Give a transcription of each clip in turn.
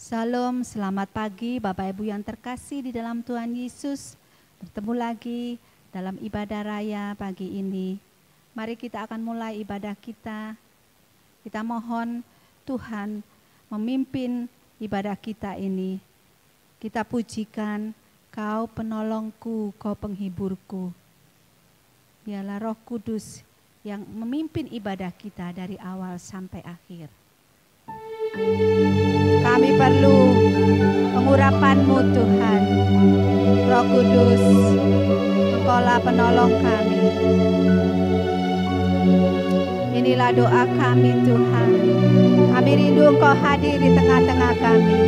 Salam, selamat pagi Bapak Ibu yang terkasih di dalam Tuhan Yesus. Bertemu lagi dalam ibadah raya pagi ini. Mari kita akan mulai ibadah kita. Kita mohon Tuhan memimpin ibadah kita ini. Kita pujikan, Kau penolongku, Kau penghiburku. Biarlah Roh Kudus yang memimpin ibadah kita dari awal sampai akhir. Kami perlu pengurapan-Mu Tuhan. Roh Kudus, Engkaulah penolong kami. Inilah doa kami Tuhan. Kami rindu Engkau hadir di tengah-tengah kami.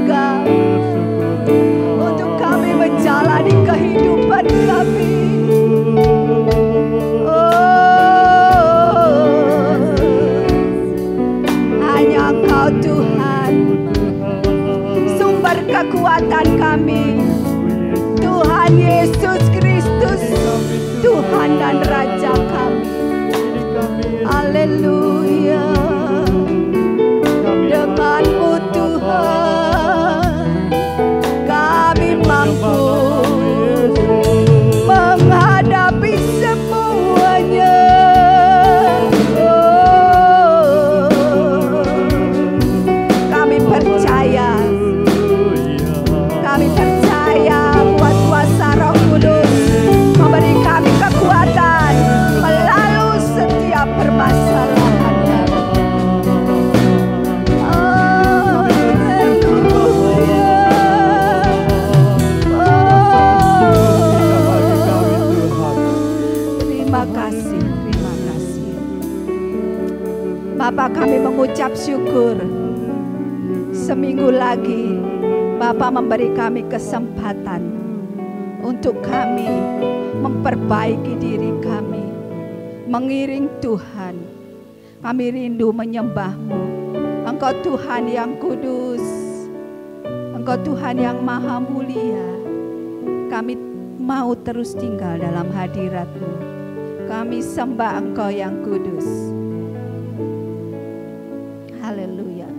surga untuk kami menjalani kehidupan kami. Hanya Engkau Tuhan, sumber kekuatan kami. Tuhan Yesus Kristus, Tuhan dan Raja kami. Haleluya. Dengan-Mu Tuhan, kami mampu menghadapi semuanya. Kami percaya buat kuasa Roh Kudus memberi kami kekuatan melalui setiap permasalahan. Terima kasih. Bapak, kami mengucap syukur. Seminggu lagi Bapak memberi kami kesempatan untuk kami memperbaiki diri kami, mengiring Tuhan. Kami rindu menyembah-Mu. Engkau Tuhan yang kudus, Engkau Tuhan yang maha mulia. Kami mau terus tinggal dalam hadirat-Mu. Kami sembah Engkau yang kudus. Haleluya.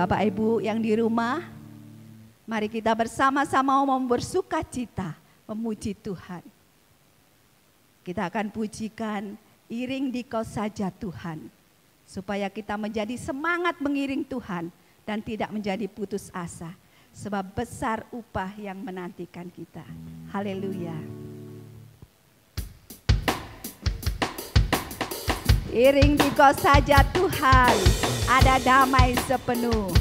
Bapak Ibu yang di rumah, mari kita bersama-sama bersuka cita memuji Tuhan. Kita akan pujikan iring di Kau saja Tuhan, supaya kita menjadi semangat mengiring Tuhan dan tidak menjadi putus asa, sebab besar upah yang menantikan kita. Haleluya. Iring di Kau saja Tuhan, ada damai sepenuh. Iring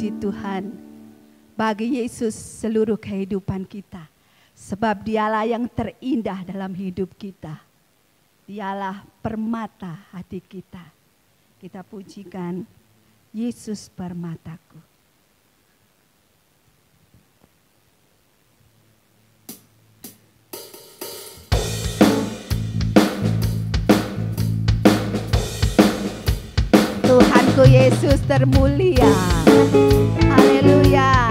puji Tuhan bagi Yesus seluruh kehidupan kita. Sebab dialah yang terindah dalam hidup kita. Dialah permata hati kita. Kita pujikan Yesus permataku. Tuhanku Yesus termulia. Haleluya.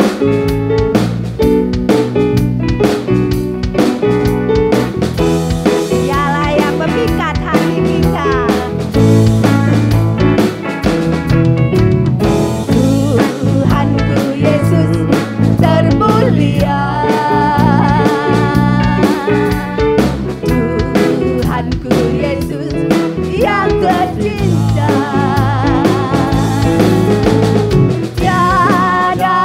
Dialah yang memikat hati kita. Tuhanku Yesus termulia. Tuhanku Yesus yang tercinta. Tiada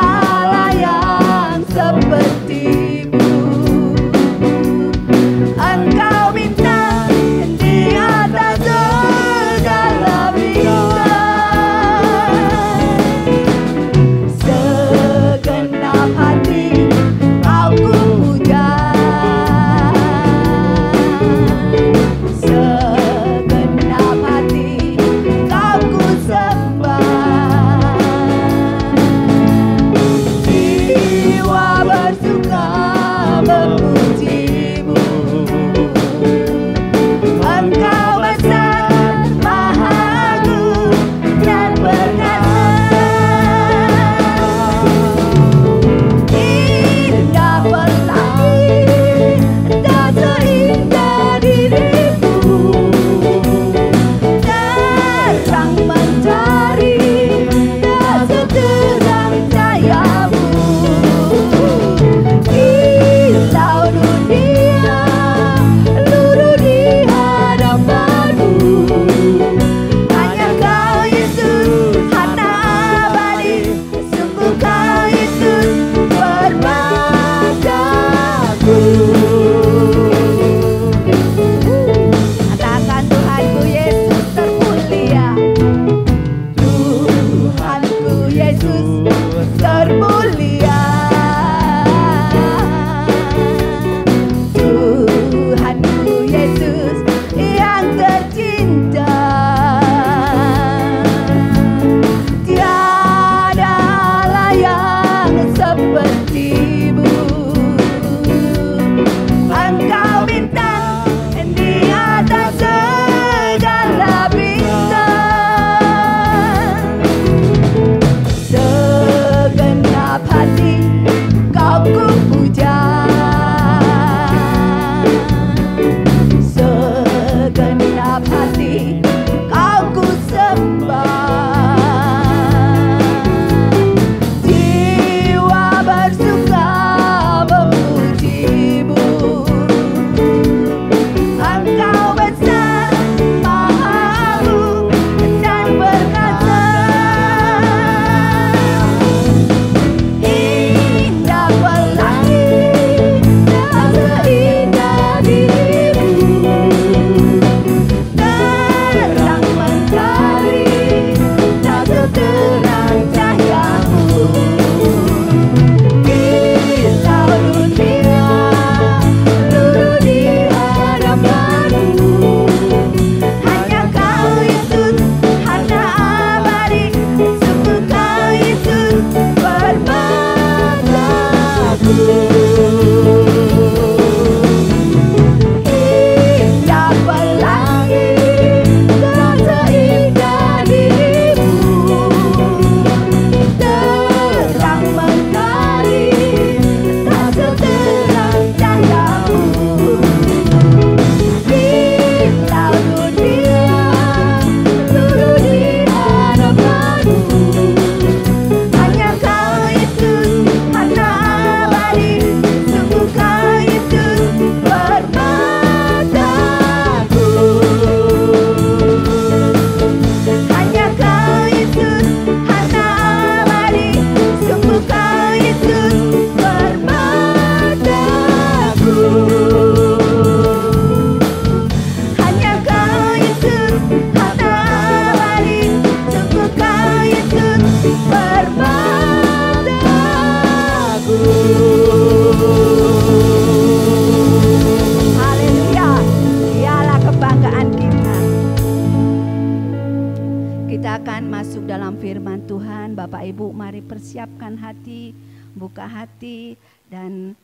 Kita akan masuk dalam firman Tuhan. Bapak Ibu, mari persiapkan hati, buka hati, dan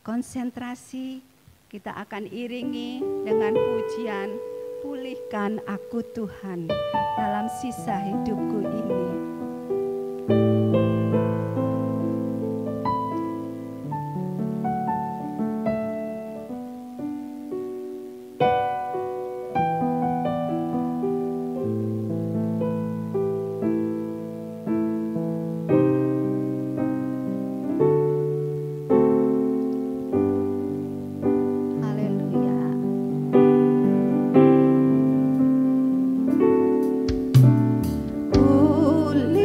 konsentrasi. Kita akan iringi dengan pujian, pulihkan aku Tuhan dalam sisa hidupku ini. Pulihkan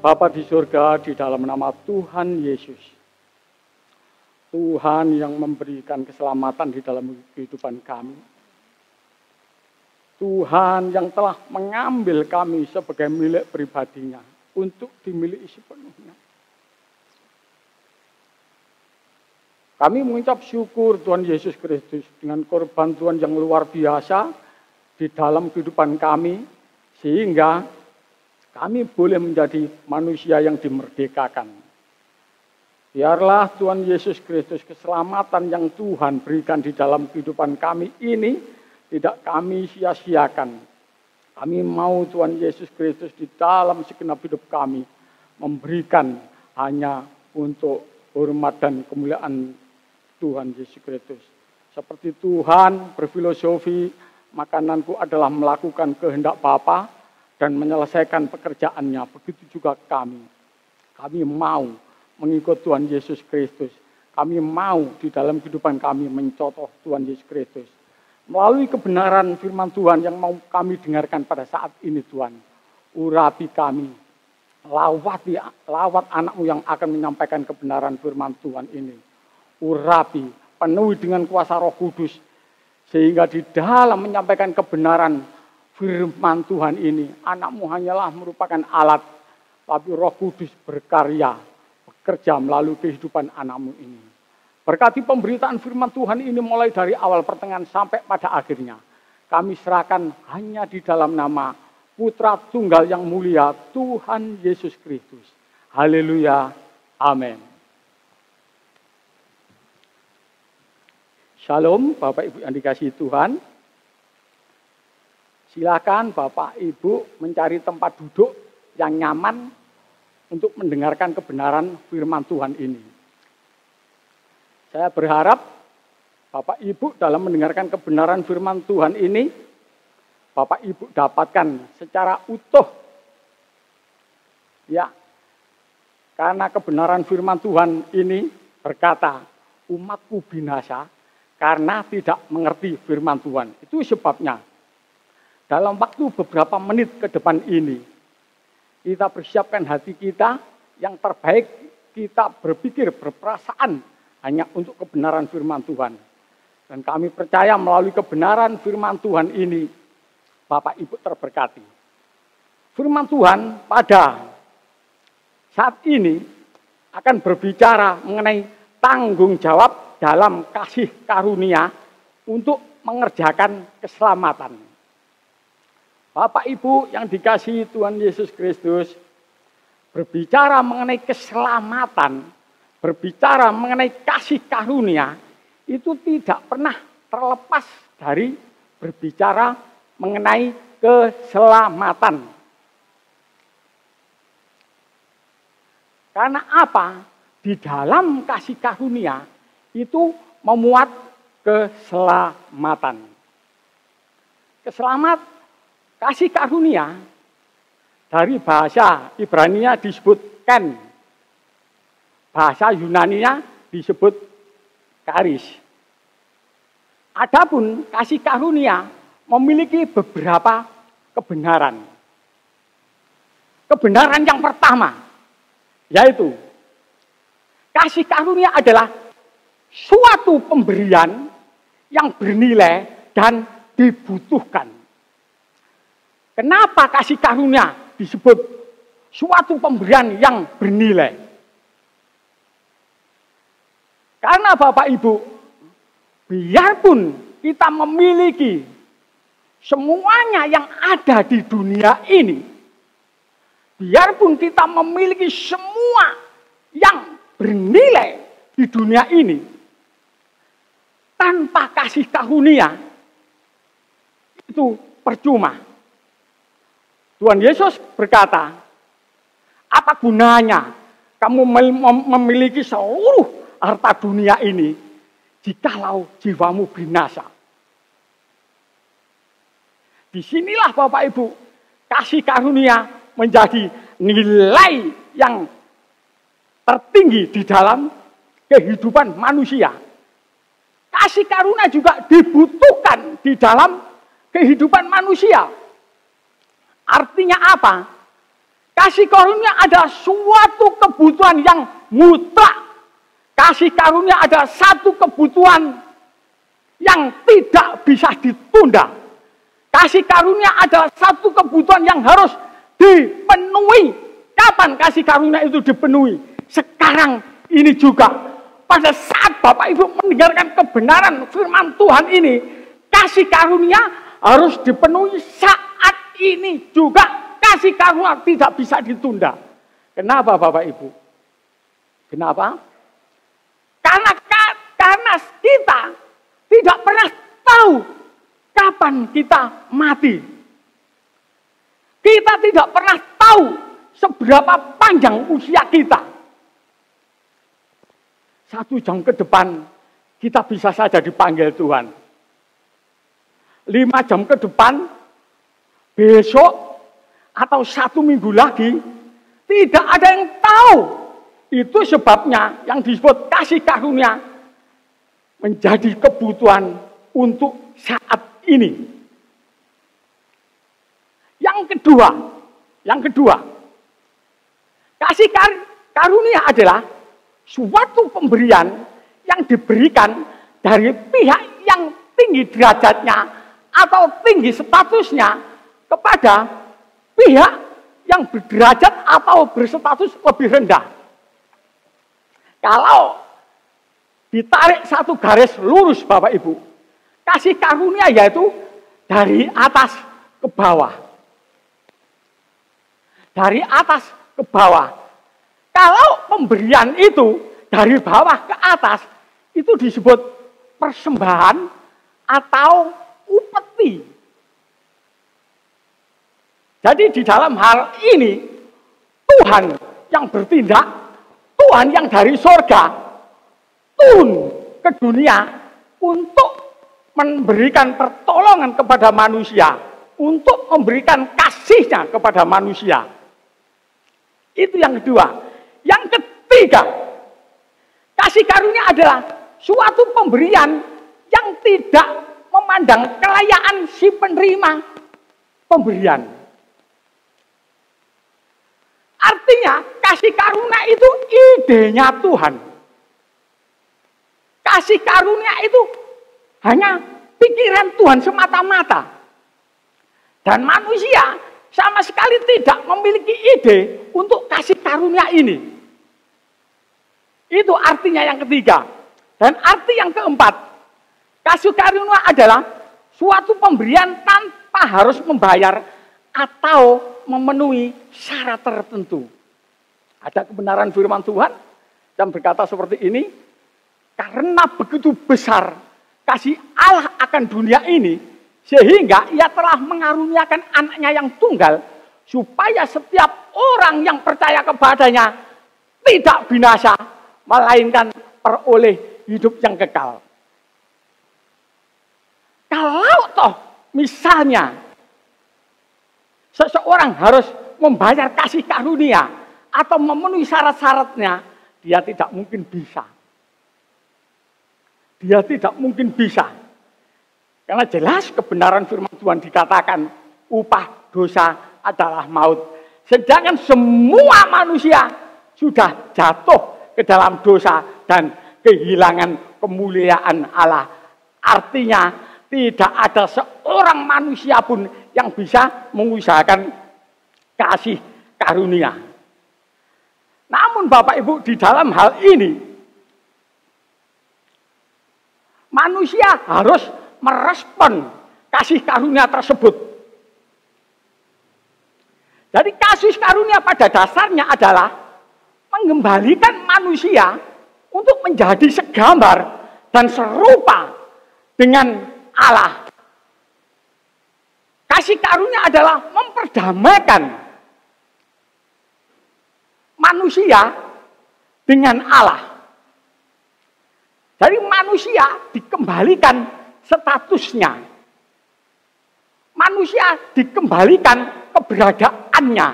Bapa di surga, di dalam nama Tuhan Yesus, Tuhan yang memberikan keselamatan di dalam kehidupan kami, Tuhan yang telah mengambil kami sebagai milik pribadinya untuk dimiliki sepenuhnya. Kami mengucap syukur Tuhan Yesus Kristus dengan korban Tuhan yang luar biasa di dalam kehidupan kami, sehingga kami boleh menjadi manusia yang dimerdekakan. Biarlah Tuhan Yesus Kristus keselamatan yang Tuhan berikan di dalam kehidupan kami ini tidak kami sia-siakan. Kami mau Tuhan Yesus Kristus di dalam segenap hidup kami memberikan hanya untuk hormat dan kemuliaan Tuhan Yesus Kristus. Seperti Tuhan berfilosofi, makananku adalah melakukan kehendak Bapa dan menyelesaikan pekerjaannya. Begitu juga kami. Kami mau mengikut Tuhan Yesus Kristus. Kami mau di dalam kehidupan kami mencontoh Tuhan Yesus Kristus. Melalui kebenaran firman Tuhan yang mau kami dengarkan pada saat ini Tuhan. Urapi kami. Lawat anak-Mu yang akan menyampaikan kebenaran firman Tuhan ini. Urapi, penuhi dengan kuasa Roh Kudus. Sehingga di dalam menyampaikan kebenaran firman Tuhan ini, anak-Mu hanyalah merupakan alat, tapi Roh Kudus berkarya, bekerja melalui kehidupan anak-Mu ini. Berkati pemberitaan firman Tuhan ini mulai dari awal pertengahan sampai pada akhirnya. Kami serahkan hanya di dalam nama Putra Tunggal yang mulia, Tuhan Yesus Kristus. Haleluya. Amin. Shalom, Bapak Ibu yang dikasihi Tuhan. Silakan Bapak Ibu mencari tempat duduk yang nyaman untuk mendengarkan kebenaran firman Tuhan ini. Saya berharap Bapak Ibu dalam mendengarkan kebenaran firman Tuhan ini, Bapak Ibu dapatkan secara utuh. Ya, karena kebenaran firman Tuhan ini berkata, umatku binasa karena tidak mengerti firman Tuhan. Itu sebabnya. Dalam waktu beberapa menit ke depan ini, kita persiapkan hati kita yang terbaik, kita berpikir, berperasaan hanya untuk kebenaran firman Tuhan. Dan kami percaya melalui kebenaran firman Tuhan ini, Bapak Ibu terberkati. Firman Tuhan pada saat ini akan berbicara mengenai tanggung jawab dalam kasih karunia untuk mengerjakan keselamatan. Bapak Ibu yang dikasihi Tuhan Yesus Kristus, berbicara mengenai keselamatan, berbicara mengenai kasih karunia, itu tidak pernah terlepas dari berbicara mengenai keselamatan. Karena apa? Di dalam kasih karunia itu memuat keselamatan. Kasih karunia dari bahasa Ibrani-nya disebut ken, bahasa Yunani-nya disebut karis. Adapun kasih karunia memiliki beberapa kebenaran. Kebenaran yang pertama yaitu kasih karunia adalah suatu pemberian yang bernilai dan dibutuhkan. Kenapa kasih karunia disebut suatu pemberian yang bernilai? Karena Bapak Ibu, biarpun kita memiliki semuanya yang ada di dunia ini, biarpun kita memiliki semua yang bernilai di dunia ini, tanpa kasih karunia, itu percuma. Tuhan Yesus berkata, apa gunanya kamu memiliki seluruh harta dunia ini jikalau jiwamu binasa? Disinilah Bapak Ibu, kasih karunia menjadi nilai yang tertinggi di dalam kehidupan manusia. Kasih karunia juga dibutuhkan di dalam kehidupan manusia. Artinya apa? Kasih karunia adalah suatu kebutuhan yang mutlak. Kasih karunia adalah satu kebutuhan yang tidak bisa ditunda. Kasih karunia adalah satu kebutuhan yang harus dipenuhi. Kapan kasih karunia itu dipenuhi? Sekarang ini juga. Pada saat Bapak Ibu mendengarkan kebenaran firman Tuhan ini, kasih karunia harus dipenuhi saat ini juga. Kasih karunia tidak bisa ditunda. Kenapa Bapak Ibu? Kenapa? Karena kita tidak pernah tahu kapan kita mati. Kita tidak pernah tahu seberapa panjang usia kita. 1 jam ke depan kita bisa saja dipanggil Tuhan. 5 jam ke depan, besok, atau 1 minggu lagi, tidak ada yang tahu. Itu sebabnya yang disebut kasih karunia menjadi kebutuhan untuk saat ini. Yang kedua, kasih karunia adalah suatu pemberian yang diberikan dari pihak yang tinggi derajatnya atau tinggi statusnya kepada pihak yang berderajat atau berstatus lebih rendah. Kalau ditarik satu garis lurus Bapak Ibu, kasih karunia yaitu dari atas ke bawah. Dari atas ke bawah. Kalau pemberian itu dari bawah ke atas, itu disebut persembahan atau upeti. Jadi di dalam hal ini, Tuhan yang bertindak, Tuhan yang dari sorga, turun ke dunia untuk memberikan pertolongan kepada manusia, untuk memberikan kasihnya kepada manusia. Itu yang kedua. Yang ketiga, kasih karunia adalah suatu pemberian yang tidak memandang kelayaan si penerima pemberian. Artinya kasih karunia itu idenya Tuhan. Kasih karunia itu hanya pikiran Tuhan semata-mata. Dan manusia sama sekali tidak memiliki ide untuk kasih karunia ini. Itu artinya yang ketiga. Dan arti yang keempat, kasih karunia adalah suatu pemberian tanpa harus membayar atau memenuhi syarat tertentu. Ada kebenaran firman Tuhan yang berkata seperti ini, karena begitu besar kasih Allah akan dunia ini, sehingga ia telah mengaruniakan anaknya yang tunggal, supaya setiap orang yang percaya kepadanya tidak binasa, melainkan peroleh hidup yang kekal. Kalau toh misalnya seseorang harus membayar kasih karunia atau memenuhi syarat-syaratnya, dia tidak mungkin bisa. Dia tidak mungkin bisa. Karena jelas kebenaran firman Tuhan dikatakan upah dosa adalah maut. Sedangkan semua manusia sudah jatuh ke dalam dosa dan kehilangan kemuliaan Allah. Artinya tidak ada seorang manusia pun yang bisa mengusahakan kasih karunia. Namun Bapak Ibu, di dalam hal ini manusia harus merespon kasih karunia tersebut. Jadi kasih karunia pada dasarnya adalah mengembalikan manusia untuk menjadi segambar dan serupa dengan Allah. Kasih karunia adalah memperdamaikan manusia dengan Allah. Jadi manusia dikembalikan statusnya. Manusia dikembalikan keberadaannya.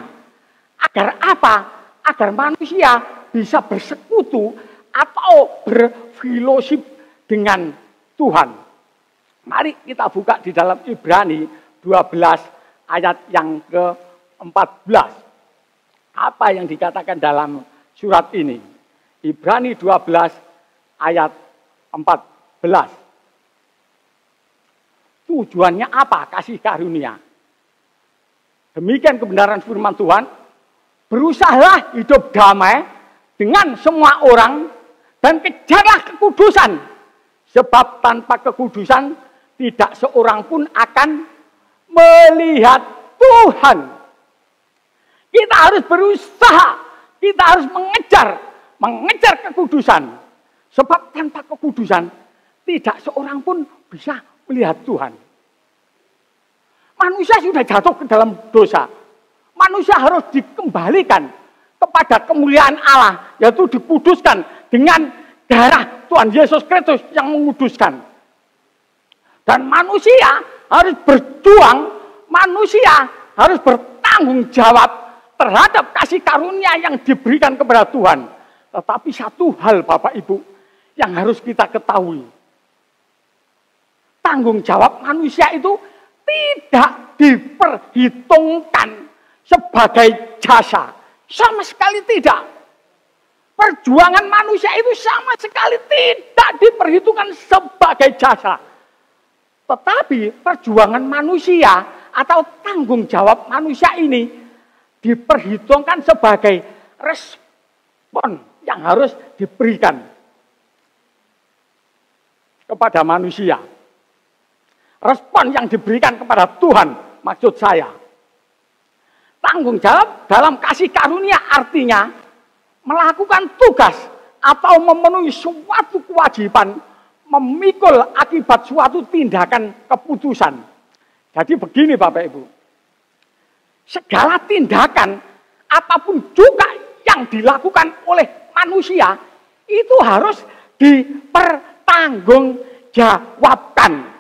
Agar apa? Agar manusia bisa bersekutu atau berfellowship dengan Tuhan. Mari kita buka di dalam Ibrani 12 ayat yang ke-14. Apa yang dikatakan dalam surat ini? Ibrani 12 ayat 14. Tujuannya apa? Kasih karunia. Demikian kebenaran firman Tuhan. Berusahalah hidup damai dengan semua orang dan kejarlah kekudusan. Sebab tanpa kekudusan tidak seorang pun akan melihat Tuhan. Kita harus berusaha, kita harus mengejar kekudusan. Sebab tanpa kekudusan tidak seorang pun bisa melihat Tuhan. Manusia sudah jatuh ke dalam dosa. Manusia harus dikembalikan kepada kemuliaan Allah, yaitu dikuduskan dengan darah Tuhan Yesus Kristus yang menguduskan. Dan manusia harus berjuang, manusia harus bertanggung jawab terhadap kasih karunia yang diberikan kepada Tuhan. Tetapi satu hal Bapak Ibu yang harus kita ketahui. Tanggung jawab manusia itu tidak diperhitungkan sebagai jasa. Sama sekali tidak. Perjuangan manusia itu sama sekali tidak diperhitungkan sebagai jasa. Tetapi perjuangan manusia atau tanggung jawab manusia ini diperhitungkan sebagai respon yang harus diberikan kepada manusia. Respon yang diberikan kepada Tuhan, maksud saya. Tanggung jawab dalam kasih karunia artinya melakukan tugas atau memenuhi suatu kewajiban, memikul akibat suatu tindakan keputusan. Jadi begini Bapak Ibu, segala tindakan apapun juga yang dilakukan oleh manusia itu harus dipertanggungjawabkan.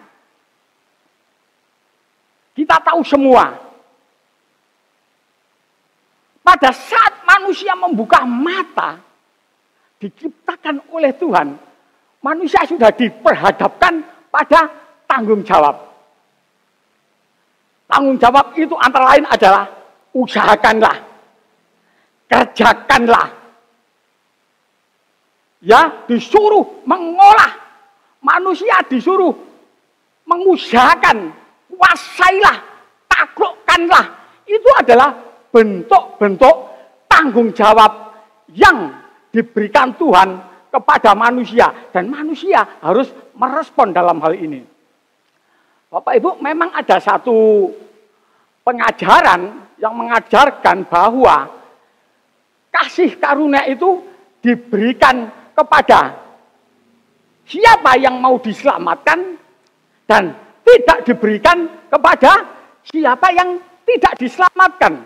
Kita tahu semua, pada saat manusia membuka mata, diciptakan oleh Tuhan, manusia sudah diperhadapkan pada tanggung jawab. Tanggung jawab itu antara lain adalah usahakanlah, kerjakanlah. Ya, disuruh mengolah, manusia disuruh mengusahakan, kuasailah, taklukkanlah. Itu adalah bentuk-bentuk tanggung jawab yang diberikan Tuhan kepada manusia. Dan manusia harus merespon dalam hal ini. Bapak Ibu, memang ada satu pengajaran yang mengajarkan bahwa kasih karunia itu diberikan kepada siapa yang mau diselamatkan dan tidak diberikan kepada siapa yang tidak diselamatkan.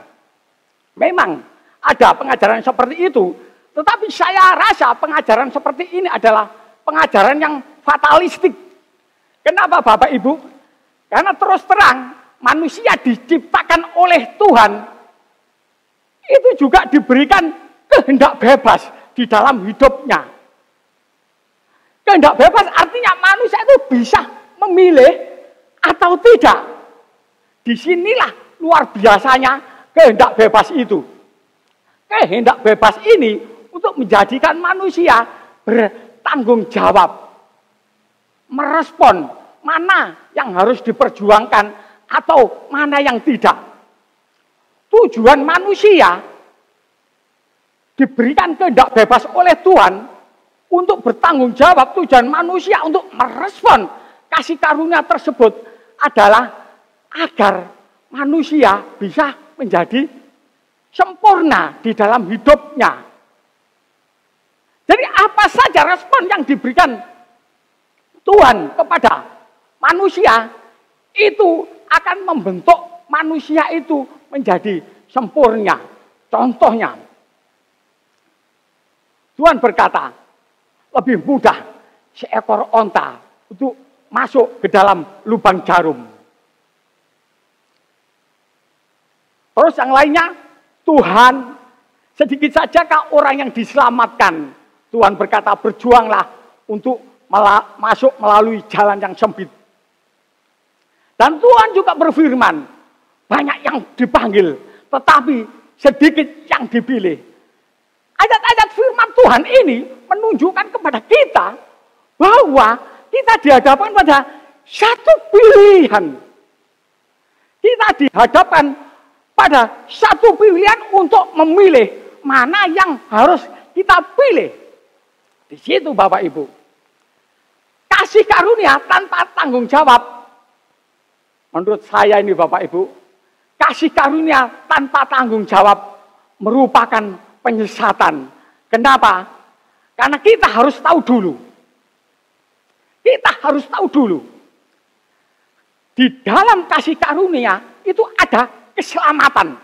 Memang ada pengajaran seperti itu, tetapi saya rasa pengajaran seperti ini adalah pengajaran yang fatalistik. Kenapa Bapak Ibu? Karena terus terang manusia diciptakan oleh Tuhan itu juga diberikan kehendak bebas di dalam hidupnya. Kehendak bebas artinya manusia itu bisa memilih atau tidak. Disinilah luar biasanya kehendak bebas itu. Kehendak bebas ini untuk menjadikan manusia bertanggung jawab, merespon mana yang harus diperjuangkan atau mana yang tidak. Tujuan manusia diberikan kehendak bebas oleh Tuhan untuk bertanggung jawab. Tujuan manusia untuk merespon kasih karunia tersebut adalah agar manusia bisa menjadi sempurna di dalam hidupnya. Jadi apa saja respon yang diberikan Tuhan kepada manusia itu akan membentuk manusia itu menjadi sempurna. Contohnya, Tuhan berkata, lebih mudah seekor onta untuk masuk ke dalam lubang jarum. Terus yang lainnya, Tuhan, sedikit sajakah orang yang diselamatkan. Tuhan berkata, berjuanglah untuk masuk melalui jalan yang sempit. Dan Tuhan juga berfirman, banyak yang dipanggil, tetapi sedikit yang dipilih. Ayat-ayat firman Tuhan ini menunjukkan kepada kita bahwa kita dihadapkan pada satu pilihan. Kita dihadapkan pada satu pilihan untuk memilih mana yang harus kita pilih. Di situ Bapak Ibu. Kasih karunia tanpa tanggung jawab. Menurut saya ini Bapak Ibu, kasih karunia tanpa tanggung jawab merupakan penyesatan. Kenapa? Karena kita harus tahu dulu. Kita harus tahu dulu. Di dalam kasih karunia itu ada keselamatan.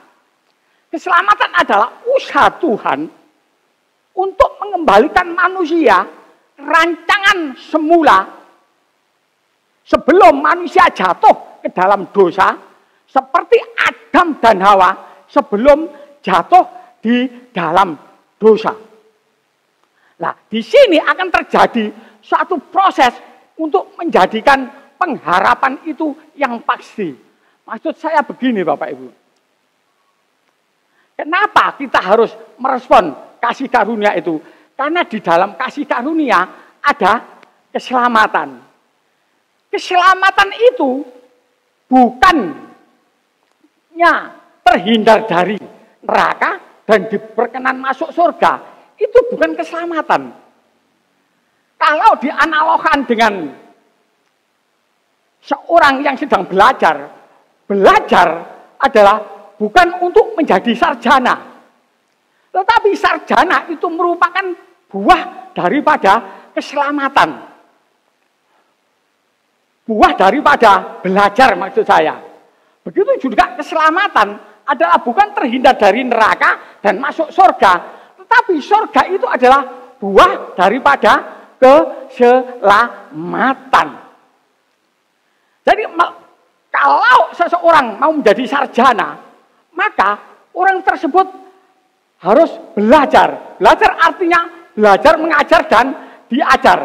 Keselamatan adalah usaha Tuhan untuk mengembalikan manusia rancangan semula sebelum manusia jatuh ke dalam dosa, seperti Adam dan Hawa sebelum jatuh di dalam dosa. Nah, di sini akan terjadi suatu proses untuk menjadikan pengharapan itu yang pasti. Maksud saya begini Bapak Ibu. Kenapa kita harus merespon kasih karunia itu? Karena di dalam kasih karunia ada keselamatan. Keselamatan itu bukannya terhindar dari neraka dan diperkenan masuk surga. Itu bukan keselamatan. Kalau dianalogkan dengan seorang yang sedang belajar, belajar adalah bukan untuk menjadi sarjana. Tetapi sarjana itu merupakan buah daripada keselamatan. Buah daripada belajar maksud saya. Begitu juga keselamatan adalah bukan terhindar dari neraka dan masuk surga. Tetapi surga itu adalah buah daripada keselamatan. Jadi kalau seseorang mau menjadi sarjana, maka orang tersebut harus belajar. Belajar artinya belajar mengajar dan diajar.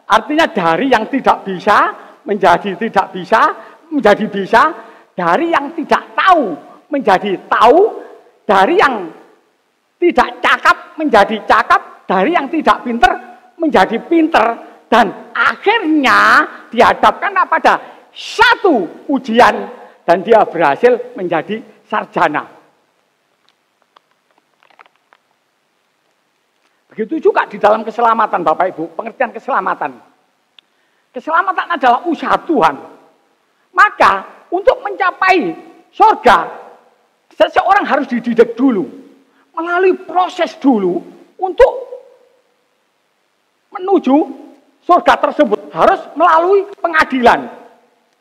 Artinya dari yang tidak bisa menjadi tidak bisa, menjadi bisa. Dari yang tidak tahu menjadi tahu. Dari yang tidak cakap menjadi cakap. Dari yang tidak pinter menjadi pinter. Dan akhirnya dihadapkan pada satu ujian dan dia berhasil menjadi sarjana. Begitu juga di dalam keselamatan Bapak Ibu, pengertian keselamatan. Keselamatan adalah usaha Tuhan. Maka untuk mencapai surga, seseorang harus dididik dulu. Melalui proses dulu untuk menuju surga tersebut. Harus melalui pengadilan.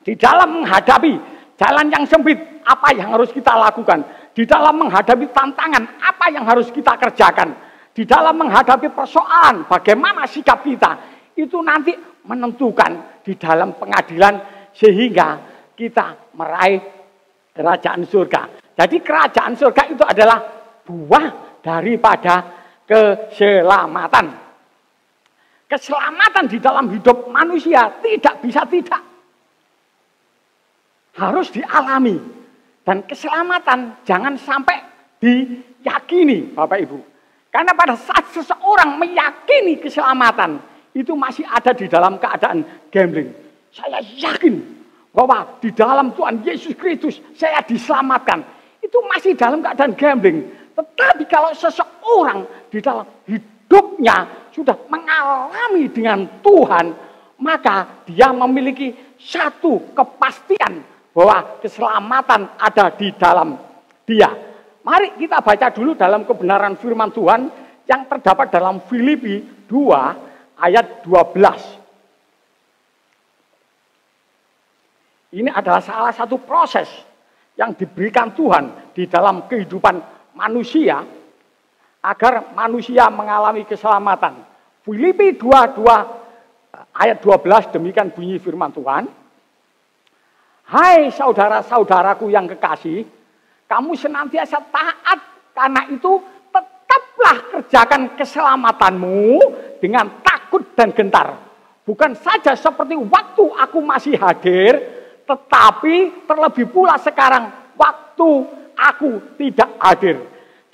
Di dalam menghadapi jalan yang sempit, apa yang harus kita lakukan? Di dalam menghadapi tantangan, apa yang harus kita kerjakan? Di dalam menghadapi persoalan, bagaimana sikap kita? Itu nanti menentukan di dalam pengadilan sehingga kita meraih kerajaan surga. Jadi kerajaan surga itu adalah buah daripada keselamatan. Keselamatan di dalam hidup manusia tidak bisa tidak. Harus dialami. Dan keselamatan jangan sampai diyakini Bapak Ibu. Karena pada saat seseorang meyakini keselamatan, itu masih ada di dalam keadaan gambling. Saya yakin bahwa di dalam Tuhan Yesus Kristus saya diselamatkan. Itu masih dalam keadaan gambling. Tetapi kalau seseorang di dalam hidupnya sudah mengalami dengan Tuhan, maka dia memiliki satu kepastian bahwa keselamatan ada di dalam dia. Mari kita baca dulu dalam kebenaran firman Tuhan yang terdapat dalam Filipi 2 ayat 12. Ini adalah salah satu proses yang diberikan Tuhan di dalam kehidupan manusia agar manusia mengalami keselamatan. Filipi 2 ayat 12 demikian bunyi firman Tuhan. Hai saudara-saudaraku yang kekasih, kamu senantiasa taat, karena itu tetaplah kerjakan keselamatanmu dengan takut dan gentar. Bukan saja seperti waktu aku masih hadir, tetapi terlebih pula sekarang waktu aku tidak hadir.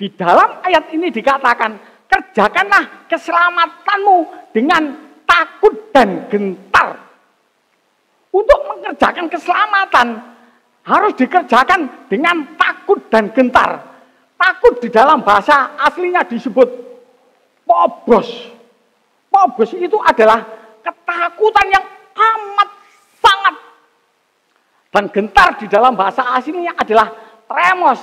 Di dalam ayat ini dikatakan, kerjakanlah keselamatanmu dengan takut dan gentar. Untuk mengerjakan keselamatan harus dikerjakan dengan takut dan gentar. Takut di dalam bahasa aslinya disebut phobos. Phobos itu adalah ketakutan yang amat sangat. Dan gentar di dalam bahasa aslinya adalah tremos.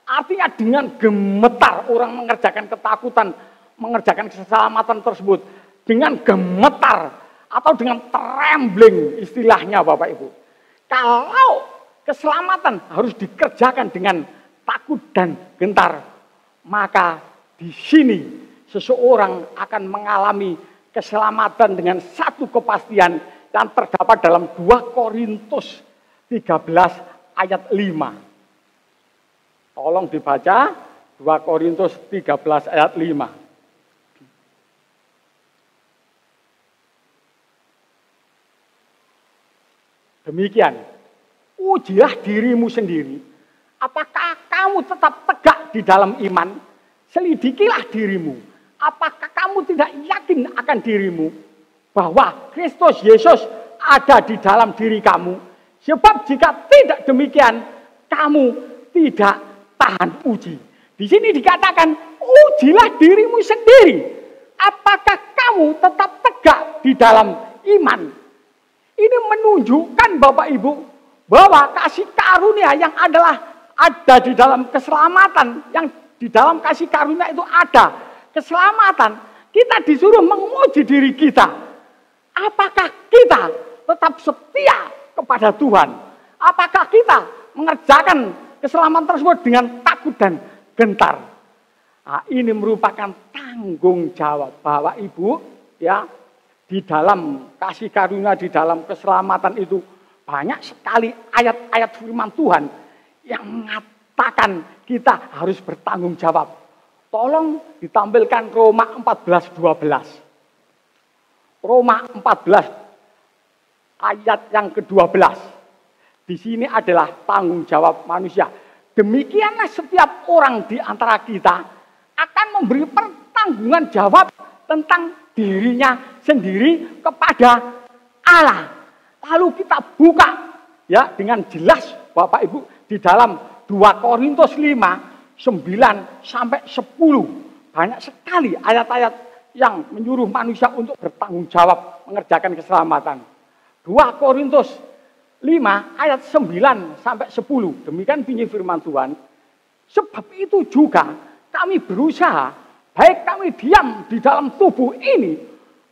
Artinya dengan gemetar orang mengerjakan ketakutan, mengerjakan keselamatan tersebut. Dengan gemetar atau dengan trembling istilahnya Bapak Ibu. Kalau keselamatan harus dikerjakan dengan takut dan gentar, maka di sini seseorang akan mengalami keselamatan dengan satu kepastian yang terdapat dalam 2 Korintus 13 ayat 5. Tolong dibaca 2 Korintus 13 ayat 5. Demikian, ujilah dirimu sendiri. Apakah kamu tetap tegak di dalam iman? Selidikilah dirimu. Apakah kamu tidak yakin akan dirimu bahwa Kristus Yesus ada di dalam diri kamu? Sebab jika tidak demikian, kamu tidak tahan uji. Di sini dikatakan, ujilah dirimu sendiri. Apakah kamu tetap tegak di dalam iman? Ini menunjukkan Bapak Ibu bahwa kasih karunia yang ada di dalam keselamatan, yang di dalam kasih karunia itu ada keselamatan. Kita disuruh menguji diri kita. Apakah kita tetap setia kepada Tuhan? Apakah kita mengerjakan keselamatan tersebut dengan takut dan gentar? Nah, ini merupakan tanggung jawab Bapak Ibu ya. Di dalam kasih karunia, di dalam keselamatan itu banyak sekali ayat-ayat firman Tuhan yang mengatakan kita harus bertanggung jawab. Tolong ditampilkan Roma 14:12. Roma 14 ayat yang ke-12. Di sini adalah tanggung jawab manusia. Demikianlah setiap orang di antara kita akan memberi pertanggungan jawab tentang dirinya sendiri kepada Allah. Lalu kita buka ya dengan jelas Bapak Ibu di dalam 2 Korintus 5 9 sampai 10. Banyak sekali ayat-ayat yang menyuruh manusia untuk bertanggung jawab mengerjakan keselamatan. 2 Korintus 5 ayat 9 sampai 10. Demikian bunyi firman Tuhan. Sebab itu juga kami berusaha, baik kami diam di dalam tubuh ini,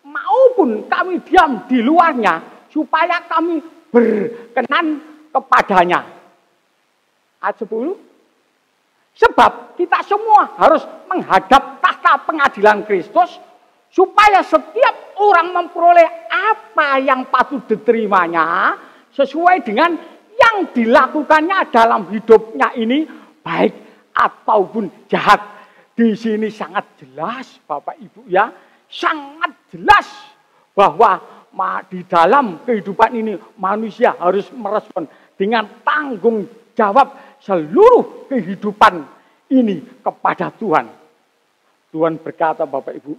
maupun kami diam di luarnya, supaya kami berkenan kepadanya. Ayat 10. Sebab kita semua harus menghadap tahta pengadilan Kristus, supaya setiap orang memperoleh apa yang patut diterimanya, sesuai dengan yang dilakukannya dalam hidupnya ini, baik ataupun jahat. Di sini sangat jelas Bapak Ibu ya, sangat jelas bahwa di dalam kehidupan ini manusia harus merespon dengan tanggung jawab seluruh kehidupan ini kepada Tuhan. Tuhan berkata Bapak Ibu,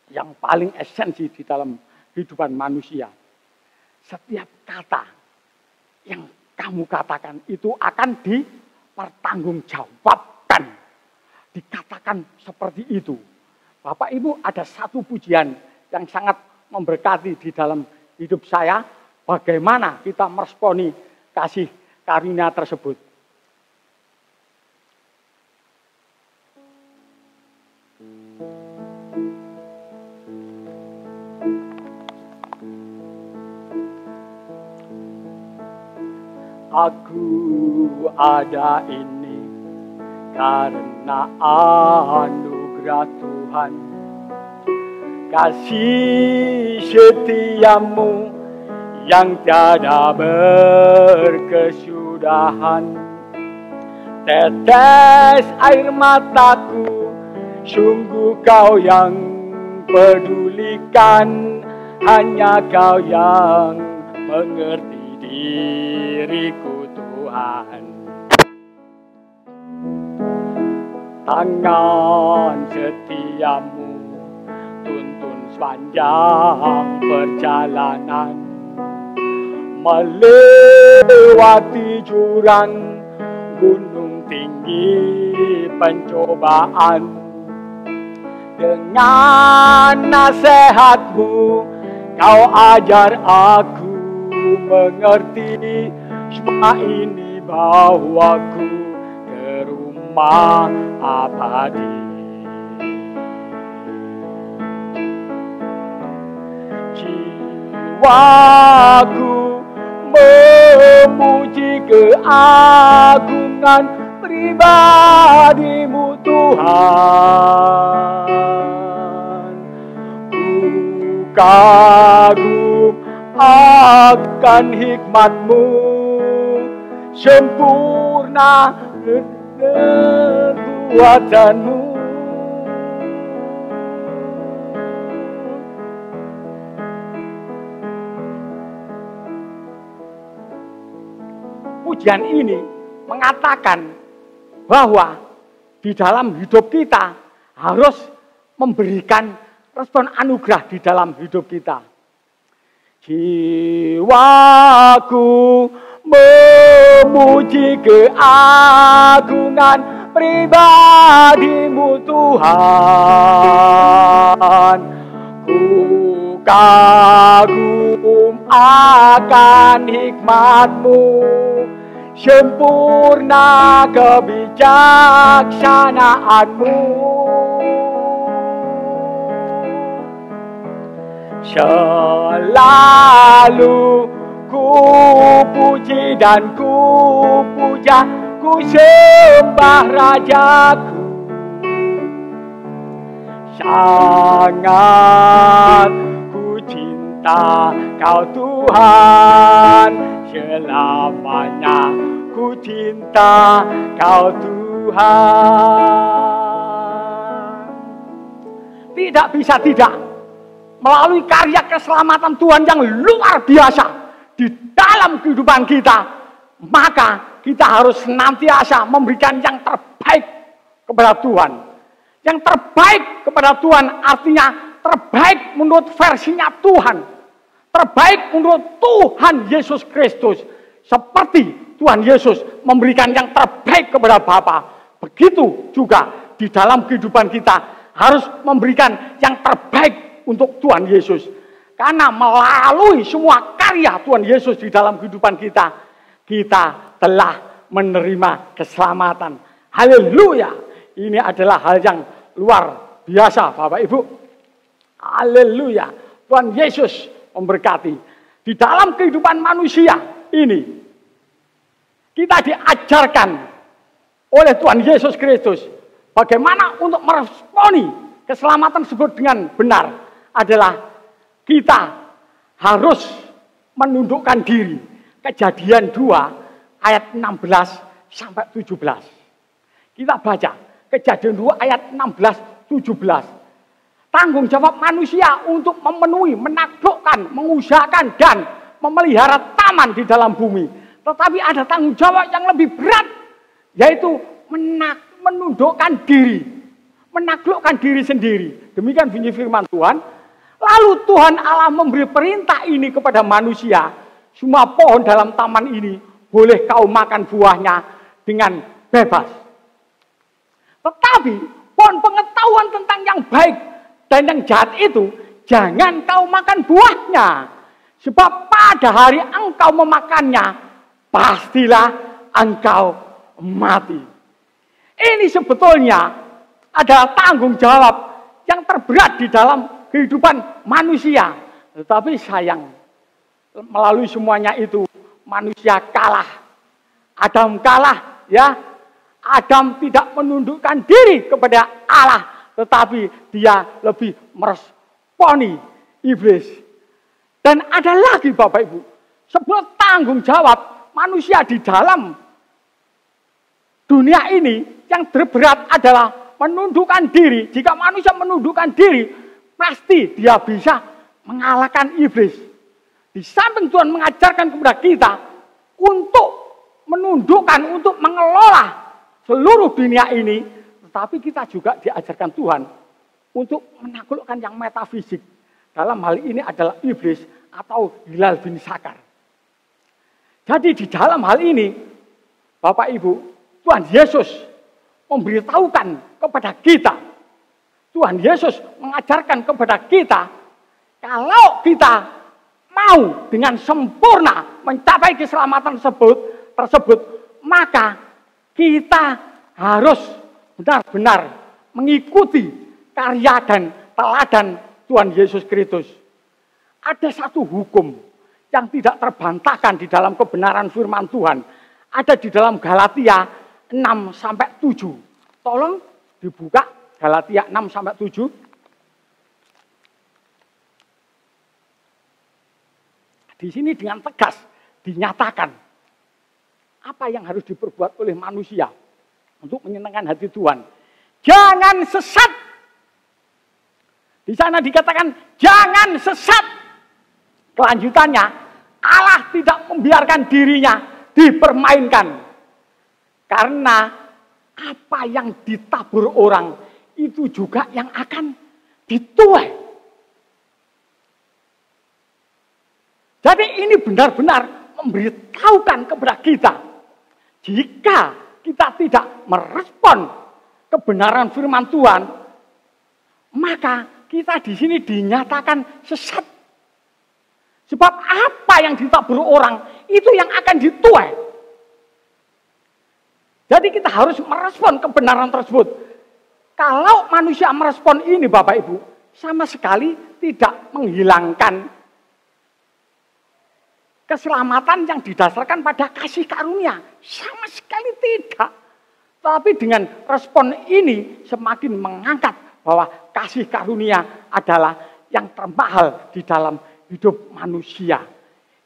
yang paling esensi di dalam kehidupan manusia, setiap kata yang kamu katakan itu akan dipertanggungjawabkan. Dikatakan seperti itu. Bapak Ibu, ada satu pujian yang sangat memberkati di dalam hidup saya. Bagaimana kita meresponi kasih karunia tersebut. Aku ada ini karena anugerah Tuhan, kasih setiamu yang tiada berkesudahan. Tetes air mataku, sungguh kau yang pedulikan, hanya kau yang mengerti diriku Tuhan. tangan setiamu tuntun sepanjang perjalanan, melewati jurang gunung tinggi pencobaan. Dengan nasihatmu kau ajar aku mengerti, semua ini bawaku ke rumah abadi. Jiwaku memuji keagungan pribadimu Tuhan. Ku kagum akan hikmatmu, sempurna kekuatanmu. Pujian ini mengatakan bahwa di dalam hidup kita harus memberikan respon anugerah di dalam hidup kita. Jiwaku memuji keagungan pribadimu Tuhan. Ku kagum akan hikmatmu, sempurna kebijaksanaanmu. Selalu ku puji dan ku puja, ku sembah Rajaku. Sangat ku cinta Kau Tuhan, selamanya ku cinta Kau Tuhan. Tidak bisa tidak, melalui karya keselamatan Tuhan yang luar biasa di dalam kehidupan kita, maka kita harus senantiasa memberikan yang terbaik kepada Tuhan. Yang terbaik kepada Tuhan artinya terbaik menurut versinya Tuhan. Terbaik menurut Tuhan Yesus Kristus. Seperti Tuhan Yesus memberikan yang terbaik kepada Bapa, begitu juga di dalam kehidupan kita harus memberikan yang terbaik untuk Tuhan Yesus. Karena melalui semua karya Tuhan Yesus di dalam kehidupan kita, kita telah menerima keselamatan. Haleluya. Ini adalah hal yang luar biasa Bapak Ibu. Haleluya. Tuhan Yesus memberkati. Di dalam kehidupan manusia ini, kita diajarkan oleh Tuhan Yesus Kristus bagaimana untuk meresponi keselamatan tersebut dengan benar. Adalah kita harus menundukkan diri. Kejadian 2 ayat 16 sampai 17. Kita baca Kejadian 2 ayat 16-17. Tanggung jawab manusia untuk memenuhi, menaklukkan, mengusahakan dan memelihara taman di dalam bumi. Tetapi ada tanggung jawab yang lebih berat, yaitu menundukkan diri, menaklukkan diri sendiri. Demikian bunyi firman Tuhan. Lalu Tuhan Allah memberi perintah ini kepada manusia. Semua pohon dalam taman ini boleh kau makan buahnya dengan bebas. Tetapi pohon pengetahuan tentang yang baik dan yang jahat itu jangan kau makan buahnya. Sebab pada hari engkau memakannya, pastilah engkau mati. Ini sebetulnya adalah tanggung jawab yang terberat di dalam kehidupan manusia. Tetapi sayang, melalui semuanya itu manusia kalah. Adam kalah, ya. Adam tidak menundukkan diri kepada Allah, tetapi dia lebih meresponi iblis. Dan ada lagi Bapak Ibu, sebuah tanggung jawab manusia di dalam dunia ini yang terberat adalah menundukkan diri. Jika manusia menundukkan diri, pasti dia bisa mengalahkan iblis. Di samping Tuhan mengajarkan kepada kita untuk menundukkan, untuk mengelola seluruh dunia ini, tetapi kita juga diajarkan Tuhan untuk menaklukkan yang metafisik. Dalam hal ini adalah iblis atau Hilal bin Sakar. Jadi di dalam hal ini, Bapak Ibu, Tuhan Yesus memberitahukan kepada kita, Tuhan Yesus mengajarkan kepada kita, kalau kita mau dengan sempurna mencapai keselamatan tersebut, maka kita harus benar-benar mengikuti karya dan teladan Tuhan Yesus Kristus. Ada satu hukum yang tidak terbantahkan di dalam kebenaran firman Tuhan. Ada di dalam Galatia 6-7. Tolong dibuka Galatia 6-7. Di sini dengan tegas dinyatakan apa yang harus diperbuat oleh manusia untuk menyenangkan hati Tuhan. Jangan sesat. Di sana dikatakan jangan sesat. Kelanjutannya, Allah tidak membiarkan dirinya dipermainkan. Karena apa yang ditabur orang itu juga yang akan dituai. Jadi ini benar-benar memberitahukan kepada kita, jika kita tidak merespon kebenaran firman Tuhan, maka kita di sini dinyatakan sesat. Sebab apa yang ditabur orang itu yang akan dituai. Jadi kita harus merespon kebenaran tersebut. Kalau manusia merespon ini Bapak Ibu, sama sekali tidak menghilangkan keselamatan yang didasarkan pada kasih karunia. Sama sekali tidak. Tapi dengan respon ini semakin mengangkat bahwa kasih karunia adalah yang termahal di dalam hidup manusia.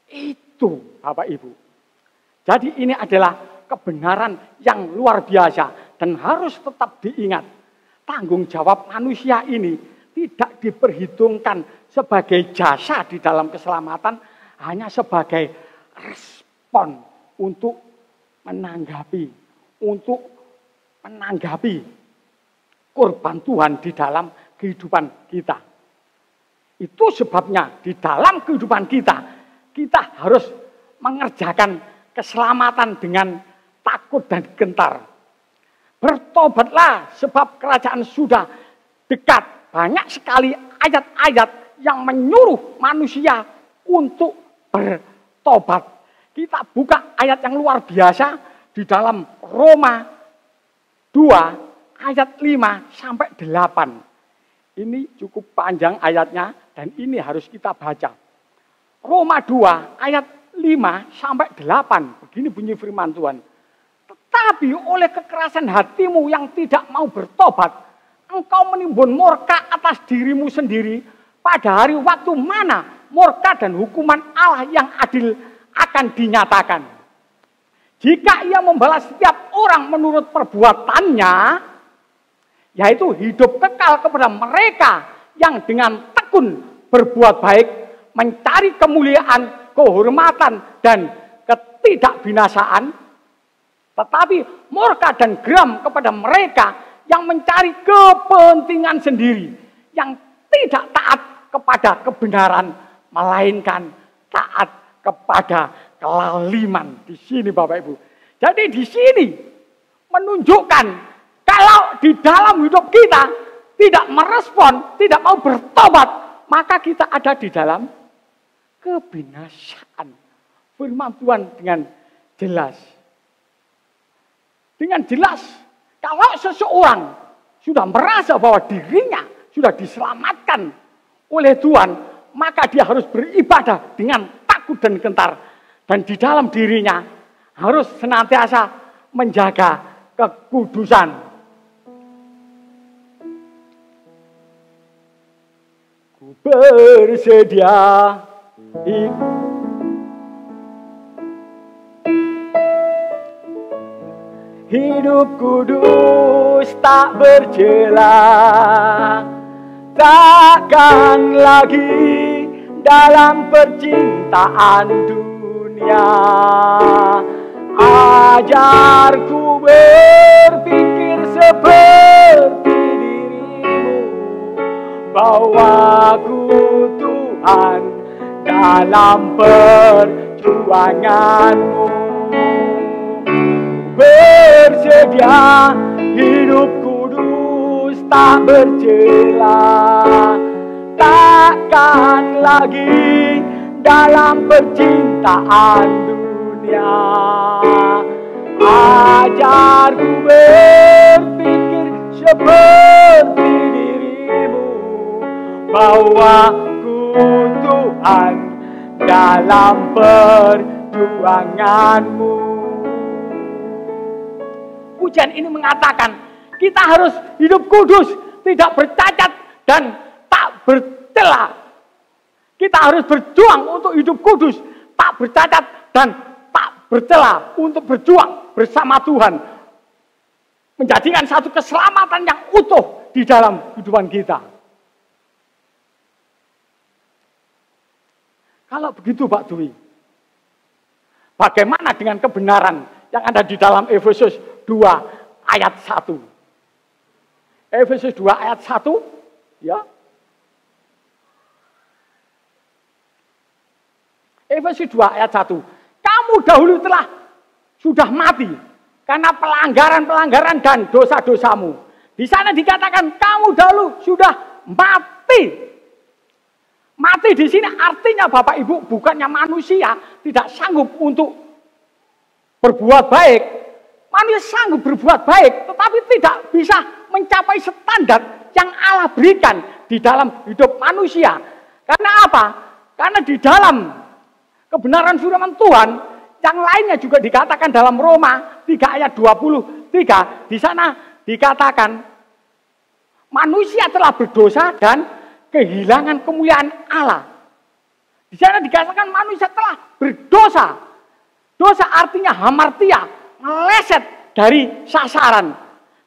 Itu Bapak Ibu. Jadi ini adalah kebenaran yang luar biasa dan harus tetap diingat. Tanggung jawab manusia ini tidak diperhitungkan sebagai jasa di dalam keselamatan, hanya sebagai respon untuk menanggapi korban Tuhan di dalam kehidupan kita. Itu sebabnya di dalam kehidupan kita harus mengerjakan keselamatan dengan takut dan gentar. Bertobatlah sebab kerajaan sudah dekat. Banyak sekali ayat-ayat yang menyuruh manusia untuk bertobat. Kita buka ayat yang luar biasa di dalam Roma 2 ayat 5-8. Ini cukup panjang ayatnya dan ini harus kita baca. Roma 2 ayat 5-8. Begini bunyi firman Tuhan. Tetapi oleh kekerasan hatimu yang tidak mau bertobat, engkau menimbun murka atas dirimu sendiri pada hari waktu mana murka dan hukuman Allah yang adil akan dinyatakan. Jika ia membalas setiap orang menurut perbuatannya, yaitu hidup kekal kepada mereka yang dengan tekun berbuat baik, mencari kemuliaan, kehormatan, dan ketidakbinasaan, tetapi murka dan geram kepada mereka yang mencari kepentingan sendiri, yang tidak taat kepada kebenaran, melainkan taat kepada kelaliman. Di sini Bapak Ibu. Jadi di sini menunjukkan kalau di dalam hidup kita tidak merespon, tidak mau bertobat, maka kita ada di dalam kebinasaan. Firman Tuhan dengan jelas. Dengan jelas, kalau seseorang sudah merasa bahwa dirinya sudah diselamatkan oleh Tuhan, maka dia harus beribadah dengan takut dan gentar. Dan di dalam dirinya harus senantiasa menjaga kekudusan. Ku bersedia hidup kudus tak bercela, takkan lagi dalam percintaan dunia. Ajarku berpikir seperti dirimu. Bawaku Tuhan dalam perjuanganmu. Bersedia hidup kudus tak bercela, takkan lagi dalam percintaan dunia. Ajarku berpikir seperti dirimu, bawaku Tuhan dalam perjuanganmu. Pujian ini mengatakan kita harus hidup kudus, tidak bercacat dan tak bercela. Kita harus berjuang untuk hidup kudus, tak bercacat dan tak bercela, untuk berjuang bersama Tuhan, menjadikan satu keselamatan yang utuh di dalam kehidupan kita. Kalau begitu Pak Dwi, bagaimana dengan kebenaran yang ada di dalam Efesus 2 ayat 1? Efesus 2 ayat 1, ya. Efesus 2 ayat 1. Kamu dahulu sudah mati karena pelanggaran-pelanggaran dan dosa-dosamu. Di sana dikatakan kamu dahulu sudah mati. Mati di sini artinya Bapak Ibu bukannya manusia tidak sanggup untuk berbuat baik. Manusia sanggup berbuat baik, tetapi tidak bisa mencapai standar yang Allah berikan di dalam hidup manusia. Karena apa? Karena di dalam kebenaran firman Tuhan, yang lainnya juga dikatakan dalam Roma 3 ayat 23, di sana dikatakan manusia telah berdosa dan kehilangan kemuliaan Allah. Di sana dikatakan manusia telah berdosa. Dosa artinya hamartia, meleset dari sasaran.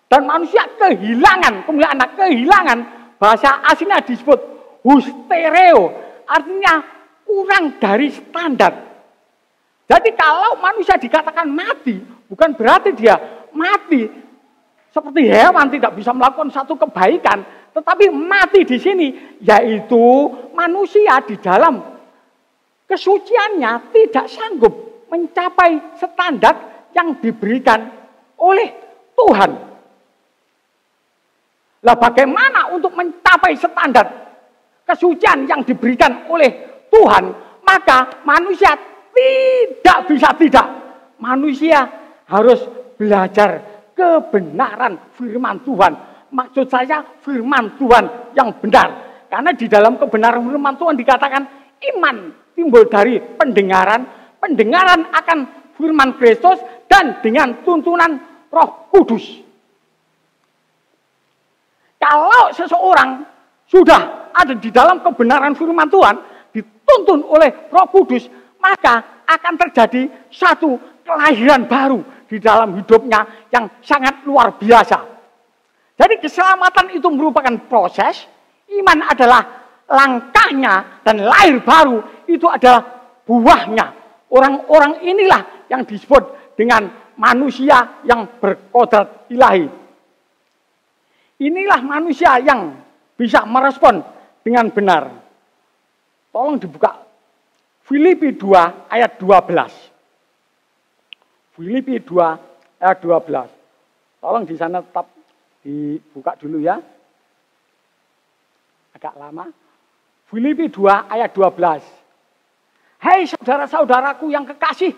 Dan manusia kehilangan kemuliaan Allah, kehilangan, bahasa aslinya disebut hustereo, artinya kurang dari standar. Jadi kalau manusia dikatakan mati, bukan berarti dia mati seperti hewan tidak bisa melakukan satu kebaikan, tetapi mati di sini yaitu manusia di dalam kesuciannya tidak sanggup mencapai standar yang diberikan oleh Tuhan. Lah bagaimana untuk mencapai standar kesucian yang diberikan oleh Tuhan? Maka manusia tidak bisa tidak. Manusia harus belajar kebenaran firman Tuhan. Maksud saya firman Tuhan yang benar. Karena di dalam kebenaran firman Tuhan dikatakan iman timbul dari pendengaran, pendengaran akan firman Kristus dan dengan tuntunan Roh Kudus. Kalau seseorang sudah ada di dalam kebenaran firman Tuhan, dituntun oleh Roh Kudus, maka akan terjadi satu kelahiran baru di dalam hidupnya yang sangat luar biasa. Jadi keselamatan itu merupakan proses, iman adalah langkahnya, dan lahir baru itu adalah buahnya. Orang-orang inilah yang disebut dengan manusia yang berkodrat ilahi. Inilah manusia yang bisa merespon dengan benar. Tolong dibuka Filipi 2 ayat 12. Filipi 2 ayat 12. Tolong di sana tetap dibuka dulu ya. Agak lama. Filipi 2 ayat 12. Hei saudara-saudaraku yang kekasih,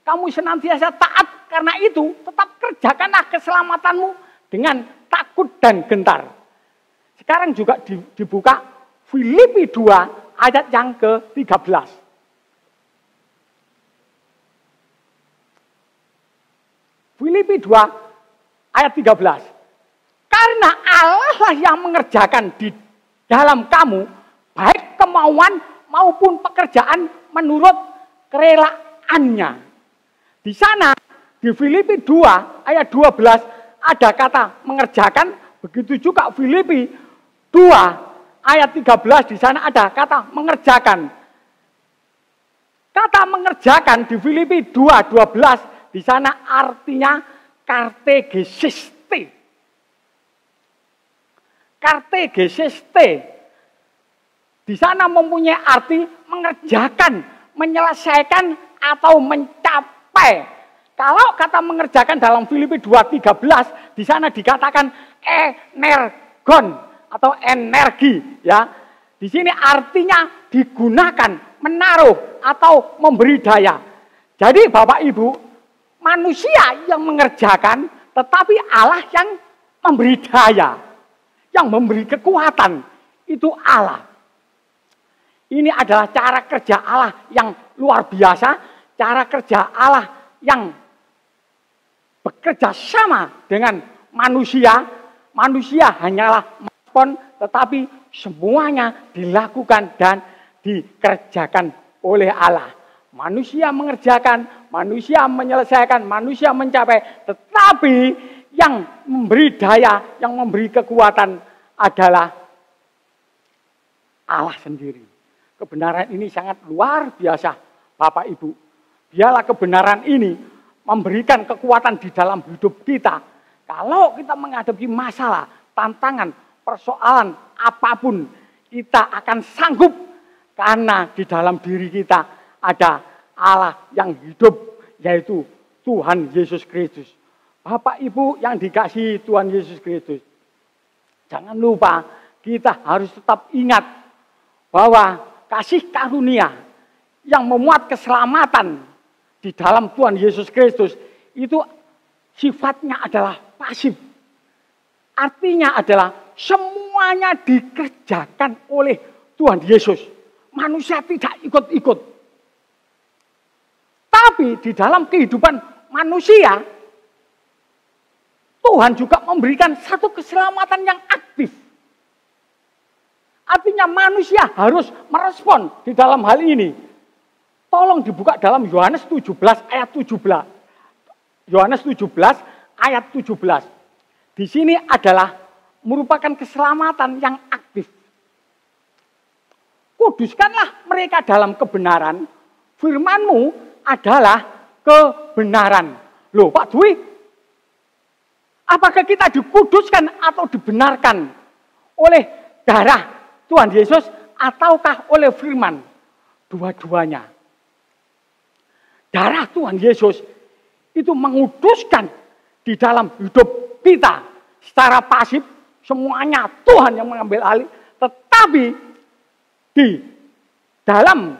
kamu senantiasa taat, karena itu tetap kerjakanlah keselamatanmu dengan takut dan gentar. Sekarang juga dibuka Filipi 2 ayat yang ke-13. Filipi 2 ayat 13. Karena Allah lah yang mengerjakan di dalam kamu baik kemauan maupun pekerjaan menurut kerelaannya. Di sana di Filipi 2 ayat 12 ada kata mengerjakan, begitu juga Filipi 2 ayat 13 di sana ada kata mengerjakan. Kata mengerjakan di Filipi 2:12 di sana artinya kartegesisti. kartegeseste. Di sana mempunyai arti mengerjakan, menyelesaikan atau mencapai. Kalau kata mengerjakan dalam Filipi 2:13 di sana dikatakan energon atau energi, ya. Di sini artinya digunakan, menaruh atau memberi daya. Jadi Bapak Ibu, manusia yang mengerjakan, tetapi Allah yang memberi daya, yang memberi kekuatan, itu Allah. Ini adalah cara kerja Allah yang luar biasa, cara kerja Allah yang bekerja sama dengan manusia. Manusia hanyalah merespon, tetapi semuanya dilakukan dan dikerjakan oleh Allah. Manusia mengerjakan, manusia menyelesaikan, manusia mencapai, tetapi yang memberi daya, yang memberi kekuatan adalah Allah sendiri. Kebenaran ini sangat luar biasa, Bapak Ibu. Biarlah kebenaran ini memberikan kekuatan di dalam hidup kita. Kalau kita menghadapi masalah, tantangan, persoalan apapun, kita akan sanggup karena di dalam diri kita ada Allah yang hidup, yaitu Tuhan Yesus Kristus. Bapak Ibu yang dikasihi Tuhan Yesus Kristus, jangan lupa kita harus tetap ingat bahwa kasih karunia yang memuat keselamatan di dalam Tuhan Yesus Kristus itu sifatnya adalah pasif. Artinya adalah semuanya dikerjakan oleh Tuhan Yesus. Manusia tidak ikut-ikut. Tapi di dalam kehidupan manusia, Tuhan juga memberikan satu keselamatan yang aktif. Artinya manusia harus merespon di dalam hal ini. Tolong dibuka dalam Yohanes 17 ayat 17. Yohanes 17 ayat 17. Di sini adalah merupakan keselamatan yang aktif. Kuduskanlah mereka dalam kebenaran. Firman-Mu adalah kebenaran. Loh Pak Dwi, apakah kita dikuduskan atau dibenarkan oleh darah Tuhan Yesus ataukah oleh firman? Dua-duanya. Darah Tuhan Yesus itu menguduskan di dalam hidup kita. Secara pasif semuanya Tuhan yang mengambil alih. Tetapi di dalam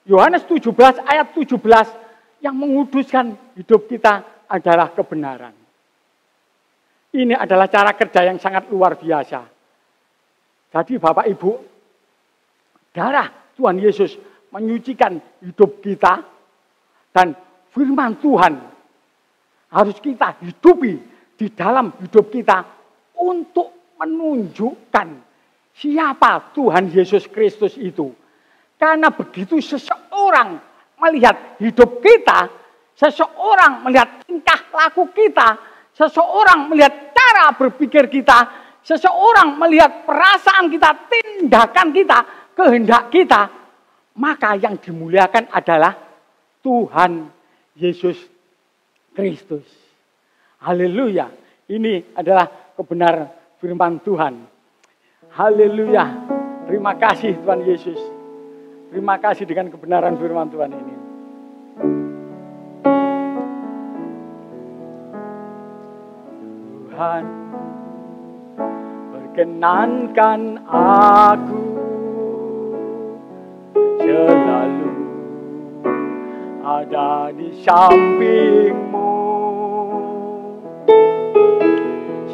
Yohanes 17 ayat 17 yang menguduskan hidup kita adalah kebenaran. Ini adalah cara kerja yang sangat luar biasa. Jadi Bapak Ibu, darah Tuhan Yesus menyucikan hidup kita dan firman Tuhan harus kita hidupi di dalam hidup kita untuk menunjukkan siapa Tuhan Yesus Kristus itu. Karena begitu seseorang melihat hidup kita, seseorang melihat tingkah laku kita, seseorang melihat cara berpikir kita, seseorang melihat perasaan kita, tindakan kita, kehendak kita, maka yang dimuliakan adalah Tuhan Yesus Kristus. Haleluya. Ini adalah kebenaran firman Tuhan. Haleluya. Terima kasih Tuhan Yesus. Terima kasih dengan kebenaran firman Tuhan ini. Tuhan, perkenankan aku selalu ada di samping-Mu.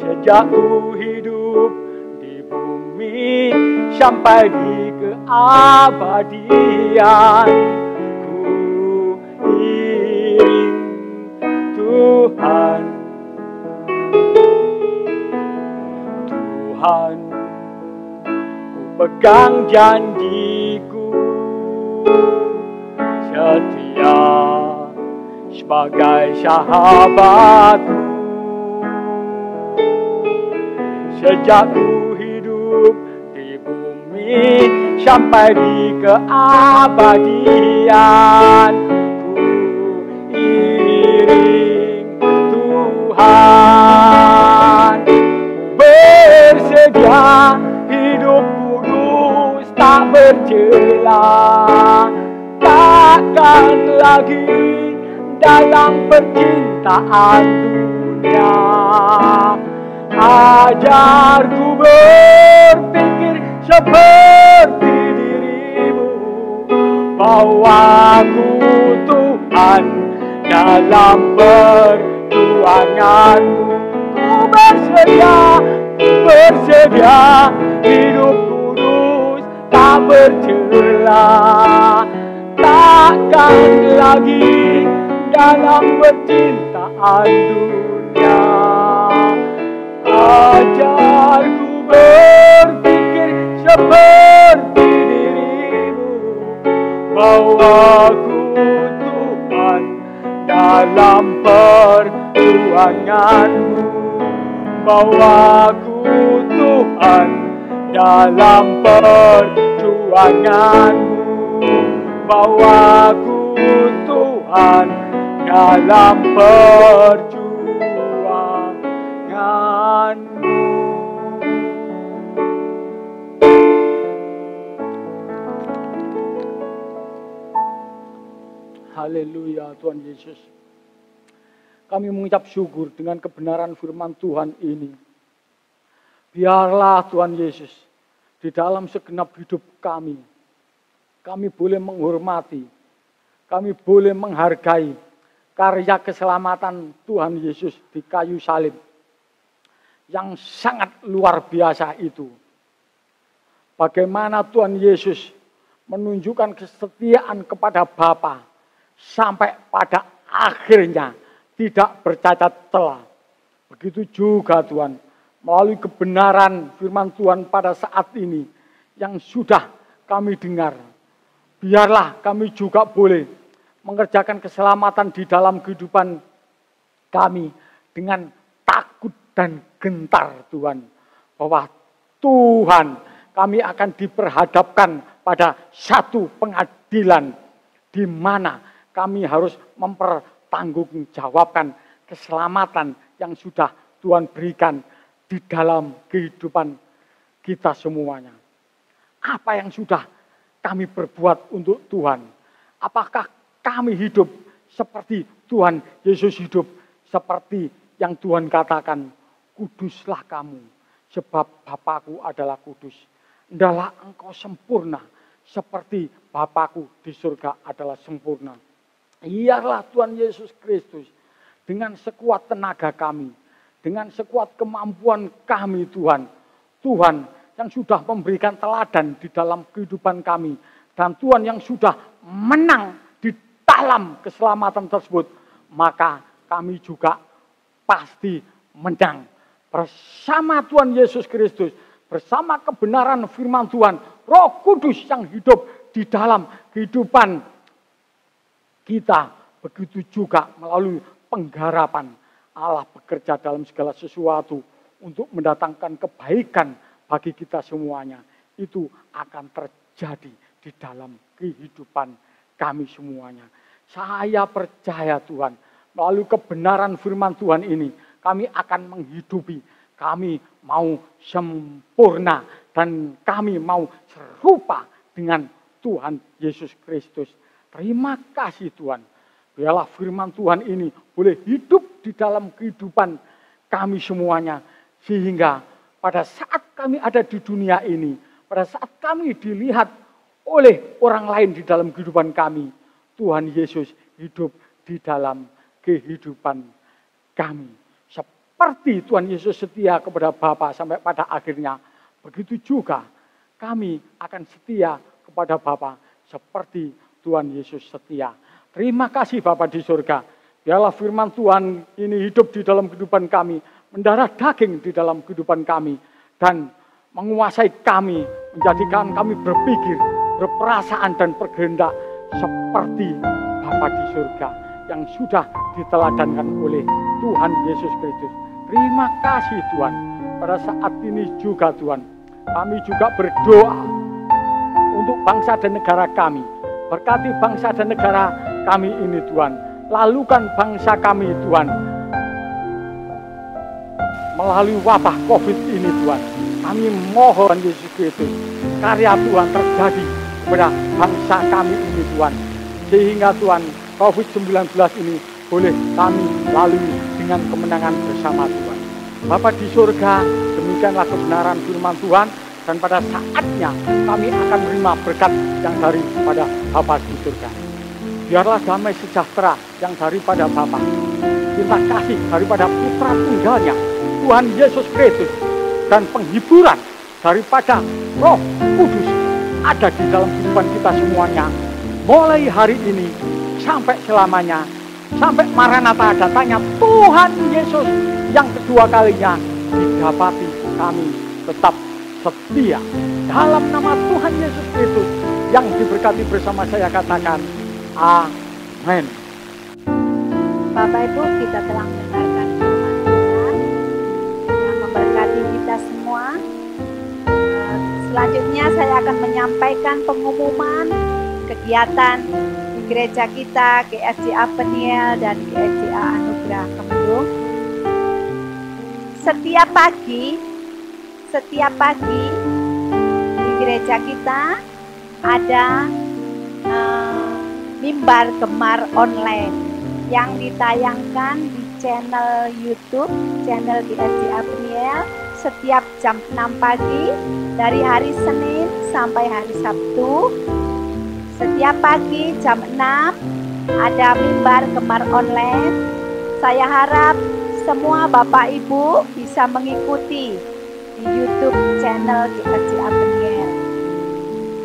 Sejak ku hidup di bumi sampai di keabadian, ku iring Tuhan. Tuhan, ku pegang janji-Ku setia sebagai sahabat-Ku. Sejak ku hidup di bumi sampai di keabadian, ku iring Tuhan. Bersedia bercela, takkan lagi dalam percintaan dunia. Ajarku berpikir seperti dirimu, bawaku Tuhan dalam perjuanganmu. Ku bersedia hidup kudus tak bercela, takkan lagi dalam percintaan dunia. Ajarku berpikir seperti dirimu, bawaku Tuhan dalam perjuanganmu, bawaku Tuhan dalam perjuanganmu, bawaku Tuhan dalam perjuanganmu. Haleluya Tuhan Yesus. Kami mengucap syukur dengan kebenaran firman Tuhan ini. Biarlah Tuhan Yesus di dalam segenap hidup kami boleh menghormati, kami boleh menghargai karya keselamatan Tuhan Yesus di kayu salib yang sangat luar biasa itu. Bagaimana Tuhan Yesus menunjukkan kesetiaan kepada Bapa sampai pada akhirnya tidak bercacat celah. Begitu juga Tuhan, melalui kebenaran firman Tuhan pada saat ini yang sudah kami dengar, biarlah kami juga boleh mengerjakan keselamatan di dalam kehidupan kami dengan takut dan gentar Tuhan, bahwa Tuhan kami akan diperhadapkan pada satu pengadilan di mana kami harus mempertanggungjawabkan keselamatan yang sudah Tuhan berikan di dalam kehidupan kita semuanya. Apa yang sudah kami perbuat untuk Tuhan? Apakah kami hidup seperti Tuhan Yesus hidup? Seperti yang Tuhan katakan, kuduslah kamu, sebab Bapakku adalah kudus. Hendaklah engkau sempurna, seperti Bapakku di surga adalah sempurna. Ialah Tuhan Yesus Kristus dengan sekuat tenaga kami, dengan sekuat kemampuan kami Tuhan. Tuhan yang sudah memberikan teladan di dalam kehidupan kami. Dan Tuhan yang sudah menang di dalam keselamatan tersebut. Maka kami juga pasti menang. Bersama Tuhan Yesus Kristus, bersama kebenaran firman Tuhan, Roh Kudus yang hidup di dalam kehidupan kita, begitu juga melalui pengharapan Allah bekerja dalam segala sesuatu untuk mendatangkan kebaikan bagi kita semuanya. Itu akan terjadi di dalam kehidupan kami semuanya. Saya percaya Tuhan, melalui kebenaran firman Tuhan ini, kami akan menghidupi, kami mau sempurna, dan kami mau serupa dengan Tuhan Yesus Kristus. Terima kasih Tuhan. Biarlah firman Tuhan ini boleh hidup di dalam kehidupan kami semuanya. Sehingga pada saat kami ada di dunia ini, pada saat kami dilihat oleh orang lain di dalam kehidupan kami, Tuhan Yesus hidup di dalam kehidupan kami. Seperti Tuhan Yesus setia kepada Bapa sampai pada akhirnya, begitu juga kami akan setia kepada Bapa seperti Tuhan Yesus setia. Terima kasih Bapa di surga. Biarlah firman Tuhan ini hidup di dalam kehidupan kami, mendarah daging di dalam kehidupan kami, dan menguasai kami, menjadikan kami berpikir, berperasaan dan berkehendak seperti Bapa di surga yang sudah diteladankan oleh Tuhan Yesus Kristus. Terima kasih Tuhan. Pada saat ini juga Tuhan, kami juga berdoa untuk bangsa dan negara kami. Berkati bangsa dan negara kami ini Tuhan. Lalukan bangsa kami Tuhan melalui wabah COVID ini Tuhan. Kami mohon Yesus Kristus, karya Tuhan terjadi kepada bangsa kami ini Tuhan. Sehingga Tuhan, COVID-19 ini boleh kami lalui dengan kemenangan bersama Tuhan. Bapa di surga, demikianlah kebenaran firman Tuhan, dan pada saatnya kami akan menerima berkat yang daripada Bapa di surga. Biarlah damai sejahtera yang daripada Bapa, cinta kasih daripada Putra Tunggalnya, Tuhan Yesus Kristus, dan penghiburan daripada Roh Kudus ada di dalam kehidupan kita semuanya, mulai hari ini sampai selamanya, sampai Maranatha datangnya Tuhan Yesus yang kedua kalinya, didapati kami tetap setia. Dalam nama Tuhan Yesus Kristus yang diberkati bersama saya katakan amin. Bapak Ibu, kita telah mendengarkan firman Tuhan yang memberkati kita semua. Selanjutnya saya akan menyampaikan pengumuman kegiatan di gereja kita, GSJA Peniel dan GSJA Anugerah Kemendung. Setiap pagi di gereja kita ada mimbar gemar online yang ditayangkan di channel YouTube, channel GSJA Peniel setiap jam 6 pagi dari hari Senin sampai hari Sabtu. Setiap pagi jam 6 ada mimbar gemar online. Saya harap semua Bapak Ibu bisa mengikuti di YouTube channel GSJA Peniel.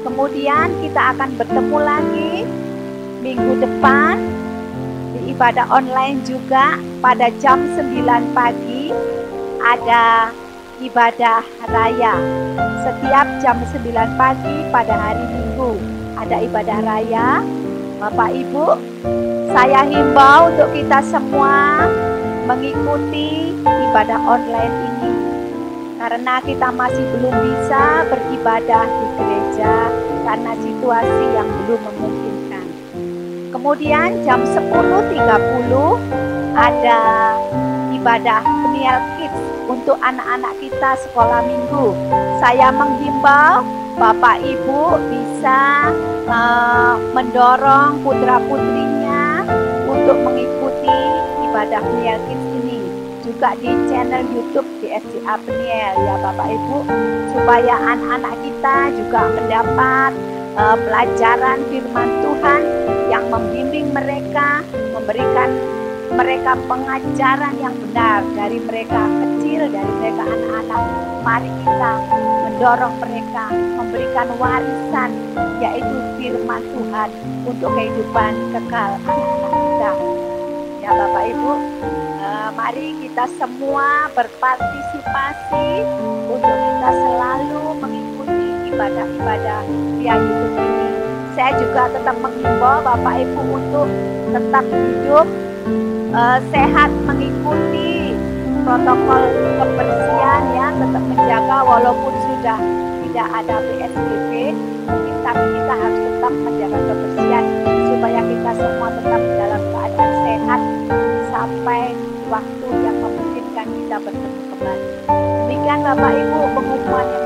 Kemudian kita akan bertemu lagi minggu depan di ibadah online juga pada jam 9 pagi ada ibadah raya. Setiap jam 9 pagi pada hari Minggu ada ibadah raya. Bapak Ibu, saya himbau untuk kita semua mengikuti ibadah online ini, karena kita masih belum bisa beribadah di gereja karena situasi yang belum memungkinkan. Kemudian jam 10.30 ada ibadah Peniel Kids untuk anak-anak kita sekolah minggu. Saya menghimbau Bapak Ibu bisa mendorong putra-putrinya untuk mengikuti ibadah Peniel Kids ini juga di channel YouTube GSJA Peniel ya Bapak Ibu, supaya anak-anak kita juga mendapat pelajaran firman Tuhan yang membimbing mereka, memberikan mereka pengajaran yang benar dari mereka kecil, dari mereka anak-anak. Mari kita mendorong mereka, memberikan warisan yaitu firman Tuhan untuk kehidupan kekal anak-anak kita. Ya Bapak Ibu, mari kita semua berpartisipasi untuk kita selalu mengikuti ibadah-ibadah via YouTube ini. Saya juga tetap menghimbau Bapak Ibu untuk tetap hidup sehat, mengikuti protokol kebersihan ya, tetap menjaga walaupun sudah tidak ada PSBB, tapi kita harus tetap menjaga kebersihan supaya kita semua tetap dalam keadaan sehat sampai waktu yang memungkinkan kita bertemu kembali. Demikian Bapak Ibu pengumuman yang